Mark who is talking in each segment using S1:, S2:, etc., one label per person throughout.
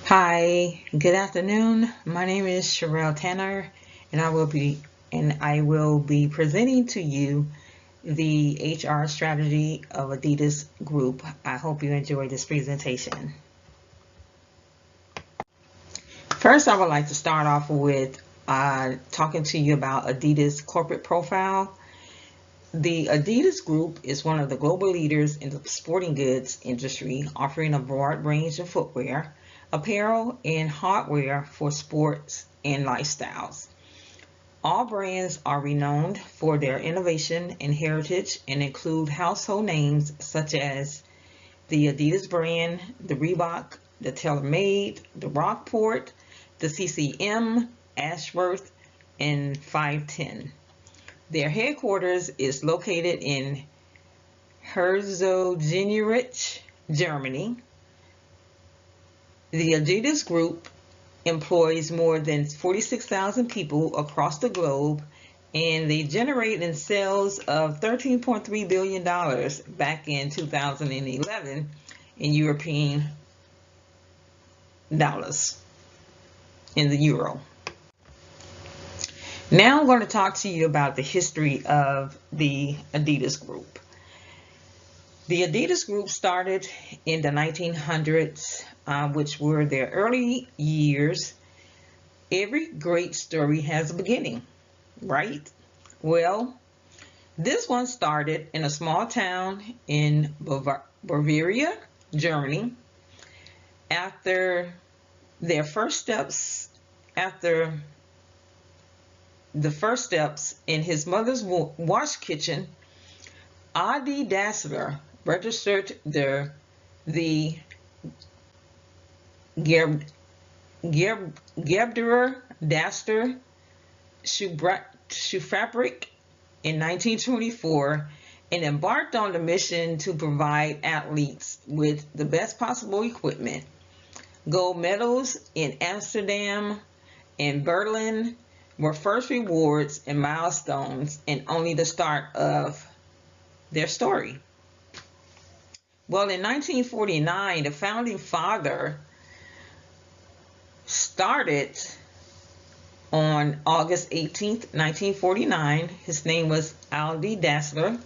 S1: Hi, good afternoon. My name is Sherelle Tanner, and I will be presenting to you the HR strategy of Adidas Group. I hope you enjoy this presentation. First, I would like to start off with talking to you about Adidas corporate profile. The Adidas Group is one of the global leaders in the sporting goods industry, offering a broad range of footwear, apparel, and hardware for sports and lifestyles. All brands are renowned for their innovation and heritage and include household names such as the Adidas brand, the Reebok, the TaylorMade, the Rockport, the CCM, Ashworth, and 510. Their headquarters is located in Herzogenaurach, Germany. The Adidas Group employs more than 46,000 people across the globe, and they generate in sales of $13.3 billion back in 2011 in European dollars, in the euro. Now I'm going to talk to you about the history of the Adidas Group. The Adidas Group started in the 1900s, which were their early years. Every great story has a beginning, right? Well, this one started in a small town in Bavaria, Germany. After the first steps in his mother's wash kitchen, Adi Dassler registered the Gebderer Daster shoe fabric in 1924 and embarked on the mission to provide athletes with the best possible equipment. Gold medals in Amsterdam and Berlin were first rewards and milestones, and only the start of their story. Well, in 1949, the founding father started on August 18th, 1949. His name was Aldi Dassler,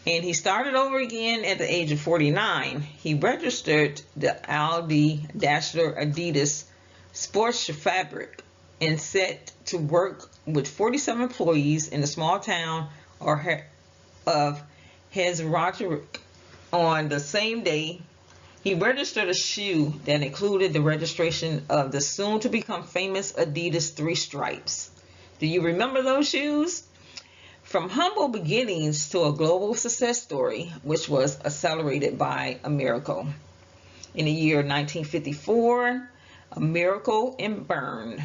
S1: and he started over again at the age of 49. He registered the Aldi Dassler Adidas sports shoe fabric and set to work with 47 employees in the small town of Herzogenaurach. On the same day, he registered a shoe that included the registration of the soon-to-become famous Adidas 3 stripes. Do you remember those shoes? From humble beginnings to a global success story, which was accelerated by a miracle. In the year 1954, a miracle in Bern.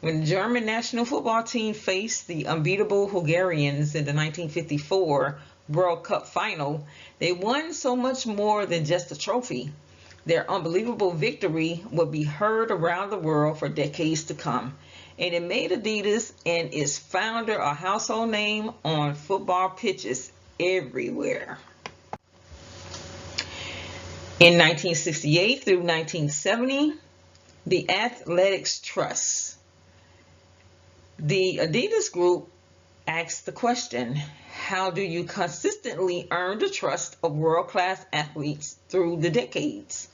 S1: When the German national football team faced the unbeatable Hungarians in the 1954 World Cup final, they won so much more than just a trophy. Their unbelievable victory would be heard around the world for decades to come, and it made Adidas and its founder a household name on football pitches everywhere. In 1968 through 1970, the Athletics Trust. The Adidas Group asked the question, how do you consistently earn the trust of world-class athletes through the decades?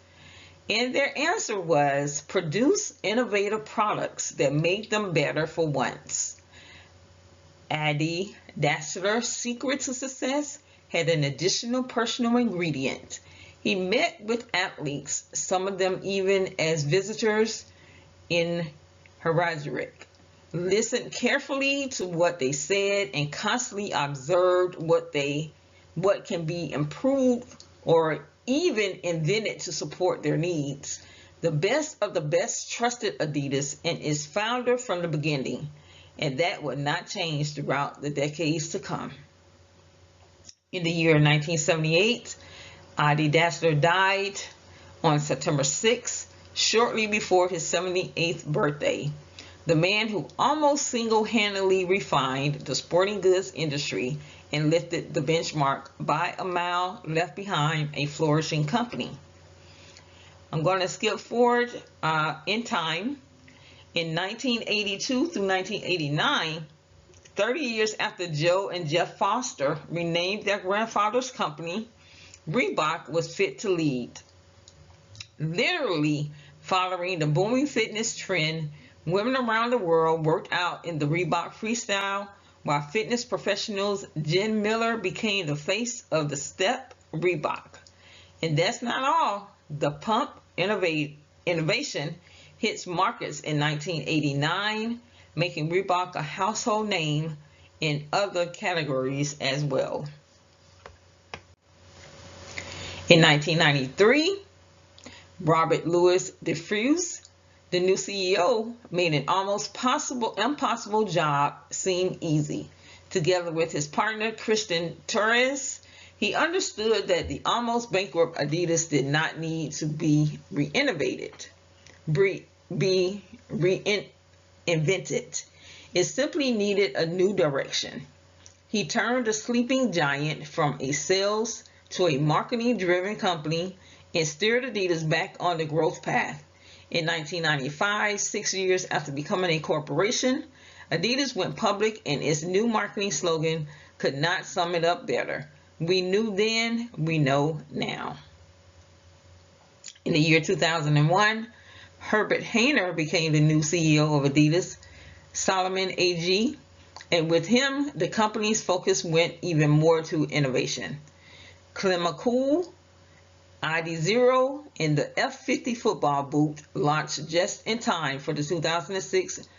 S1: And their answer was, produce innovative products that make them better for once. Adi Dassler's secret to success had an additional personal ingredient. He met with athletes, some of them even as visitors in Herzogenaurach. Listened carefully to what they said and constantly observed what can be improved or even invented to support their needs. The best of the best trusted Adidas and its founder from the beginning, and that will not change throughout the decades to come. In the year 1978, Adi Dassler died on September 6, shortly before his 78th birthday. The man who almost single-handedly refined the sporting goods industry and lifted the benchmark by a mile left behind a flourishing company. I'm going to skip forward in time. In 1982 through 1989, 30 years after Joe and Jeff Foster renamed their grandfather's company, Reebok was fit to lead. Literally following the booming fitness trend, women around the world worked out in the Reebok Freestyle, while fitness professionals Jen Miller became the face of the Step Reebok. And that's not all. The pump innovation hits markets in 1989, making Reebok a household name in other categories as well. In 1993, Robert Louis DeFries, the new CEO, made an almost impossible job seem easy. Together with his partner, Christian Torres, he understood that the almost bankrupt Adidas did not need to be reinvented. It simply needed a new direction. He turned the sleeping giant from a sales to a marketing-driven company and steered Adidas back on the growth path. In 1995, 6 years after becoming a corporation, Adidas went public, and its new marketing slogan could not sum it up better. We knew then, we know now. In the year 2001, Herbert Hainer became the new CEO of Adidas, Solomon AG, and with him, the company's focus went even more to innovation. Climacool, ID0, and the F50 football boot launched just in time for the 2006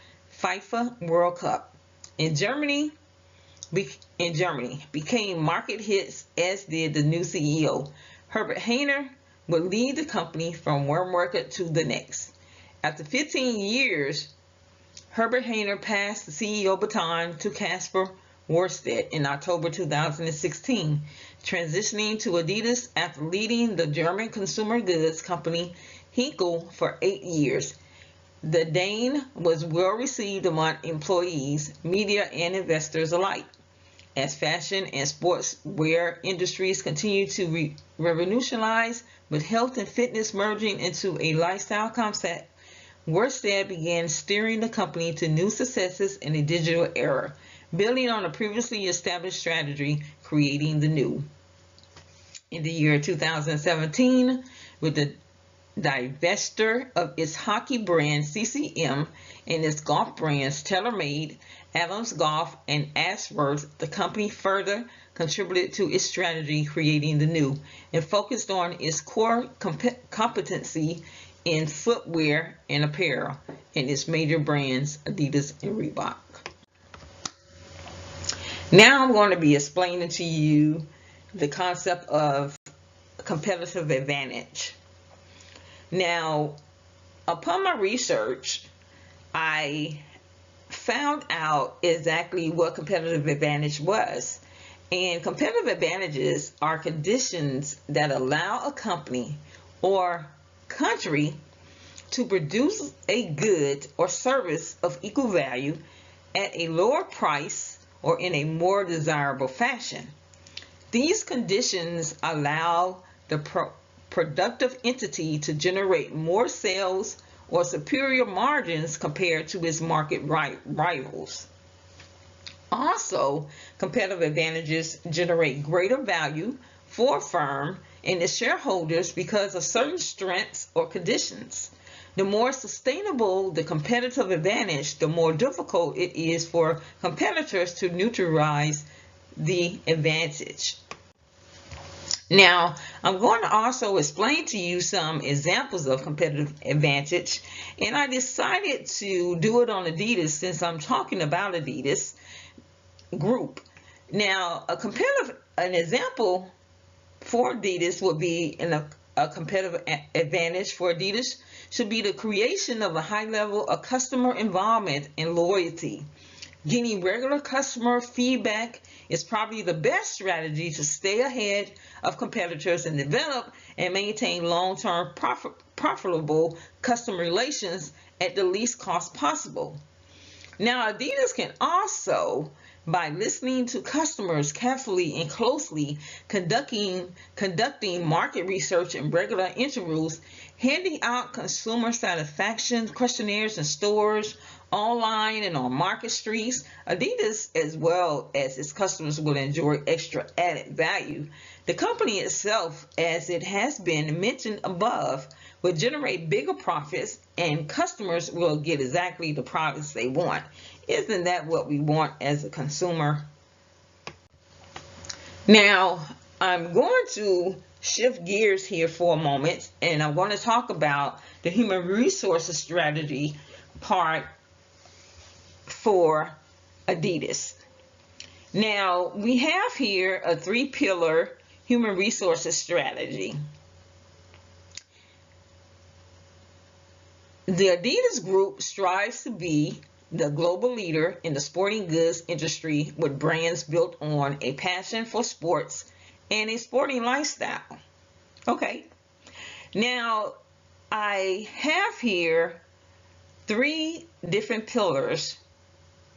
S1: FIFA World Cup. In Germany, became market hits, as did the new CEO. Herbert Hainer would lead the company from one market to the next. After 15 years, Herbert Hainer passed the CEO baton to Kasper Worstedt in October 2016, transitioning to Adidas after leading the German consumer goods company Henkel for 8 years. The Dane was well received among employees, media, and investors alike. As fashion and sportswear industries continue to revolutionize, with health and fitness merging into a lifestyle concept, Worstedt began steering the company to new successes in a digital era, building on a previously established strategy, creating the new. In the year 2017, with the divestiture of its hockey brand CCM and its golf brands TaylorMade, Adams Golf, and Ashworth, the company further contributed to its strategy, creating the new, and focused on its core competency in footwear and apparel and its major brands Adidas and Reebok. Now I'm going to be explaining to you the concept of competitive advantage. Now, upon my research, I found out exactly what competitive advantage was. And competitive advantages are conditions that allow a company or country to produce a good or service of equal value at a lower price or in a more desirable fashion. These conditions allow the productive entity to generate more sales or superior margins compared to its market rivals. Also, competitive advantages generate greater value for a firm and its shareholders because of certain strengths or conditions. The more sustainable the competitive advantage, the more difficult it is for competitors to neutralize the advantage. Now, I'm going to also explain to you some examples of competitive advantage, and I decided to do it on Adidas since I'm talking about Adidas group. Now, an example for Adidas would be a competitive advantage for Adidas should be the creation of a high level of customer involvement and loyalty. Getting regular customer feedback is probably the best strategy to stay ahead of competitors and develop and maintain long-term profitable customer relations at the least cost possible. Now, Adidas can also by listening to customers carefully and closely, conducting market research and regular interviews, handing out consumer satisfaction questionnaires in stores, online and on market streets. Adidas, as well as its customers, will enjoy extra added value. The company itself, as it has been mentioned above, will generate bigger profits and customers will get exactly the products they want. Isn't that what we want as a consumer? Now, I'm going to shift gears here for a moment, and I'm going to talk about the human resources strategy part for Adidas. Now, we have here a 3-pillar human resources strategy. The Adidas Group strives to be the global leader in the sporting goods industry with brands built on a passion for sports and a sporting lifestyle. Okay, now I have here 3 different pillars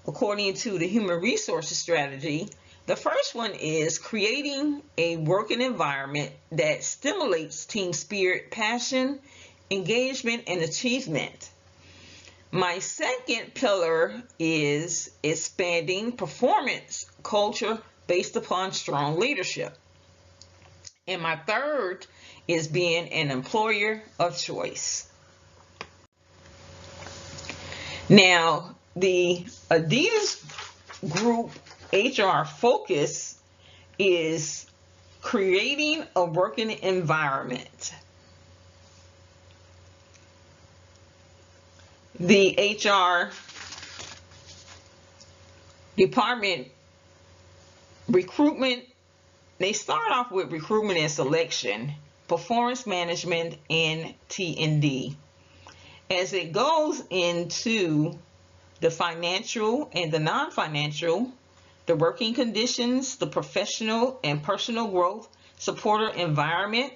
S1: according to the human resources strategy. The first one is creating a working environment that stimulates team spirit, passion, engagement, and achievement. My second pillar is expanding performance culture based upon strong leadership. And my third is being an employer of choice. Now, the Adidas Group HR focus is creating a working environment. The HR department recruitment, they start off with recruitment and selection, performance management, and T&D. As it goes into the financial and the non-financial, the working conditions, the professional and personal growth, supporter environment,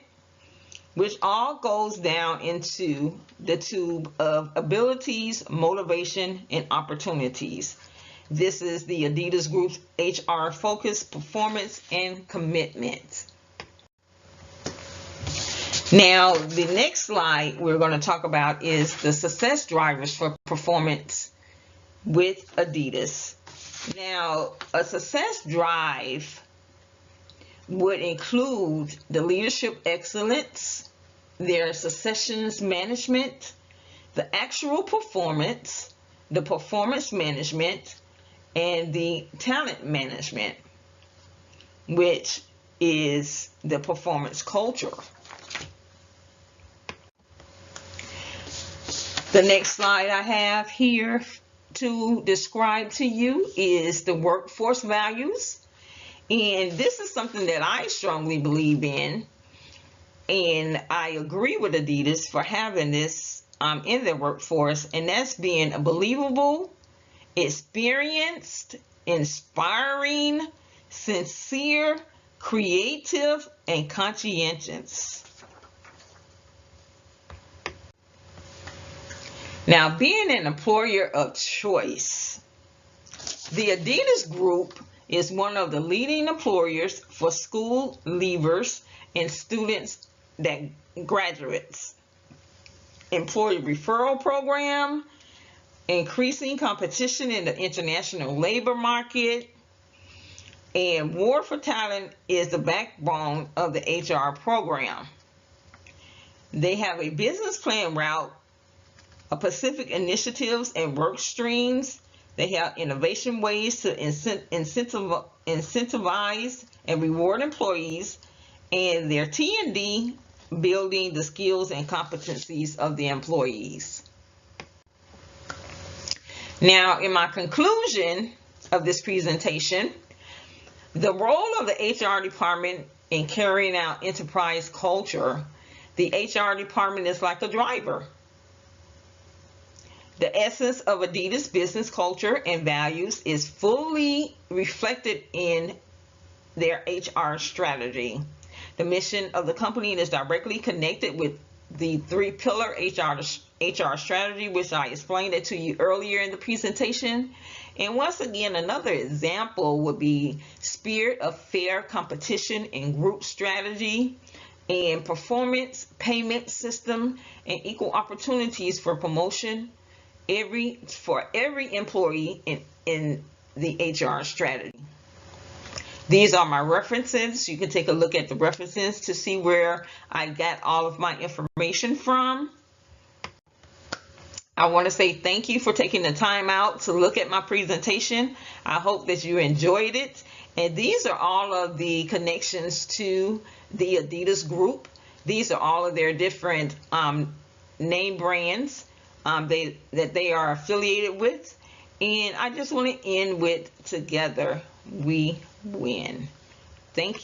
S1: which all goes down into the tube of abilities, motivation, and opportunities. This is the Adidas Group's HR focus, performance, and commitment. Now, the next slide we're going to talk about is the success drivers for performance with Adidas. Now, a success drive would include the leadership excellence, their successions management, the actual performance, the performance management, and the talent management, which is the performance culture. The next slide I have here to describe to you is the workforce values. And this is something that I strongly believe in, and I agree with Adidas for having this in their workforce, and that's being a believable, experienced, inspiring, sincere, creative, and conscientious. Now, being an employer of choice, the Adidas Group is one of the leading employers for school leavers and students that graduates. Employee referral program, increasing competition in the international labor market, and war for talent is the backbone of the HR program. They have a business plan route, a Pacific initiatives and work streams. They have innovation ways to incentivize and reward employees, and their T&D building the skills and competencies of the employees. Now, in my conclusion of this presentation, the role of the HR department in carrying out enterprise culture, the HR department is like a driver. The essence of Adidas business culture and values is fully reflected in their HR strategy. The mission of the company is directly connected with the 3-pillar HR strategy, which I explained it to you earlier in the presentation. And once again, another example would be spirit of fair competition and group strategy, and performance payment system, and equal opportunities for promotion for every employee in the HR strategy. These are my references. You can take a look at the references to see where I got all of my information from. I want to say thank you for taking the time out to look at my presentation. I hope that you enjoyed it. And these are all of the connections to the Adidas group. These are all of their different name brands that they are affiliated with. And I just want to end with together we win. Thank you.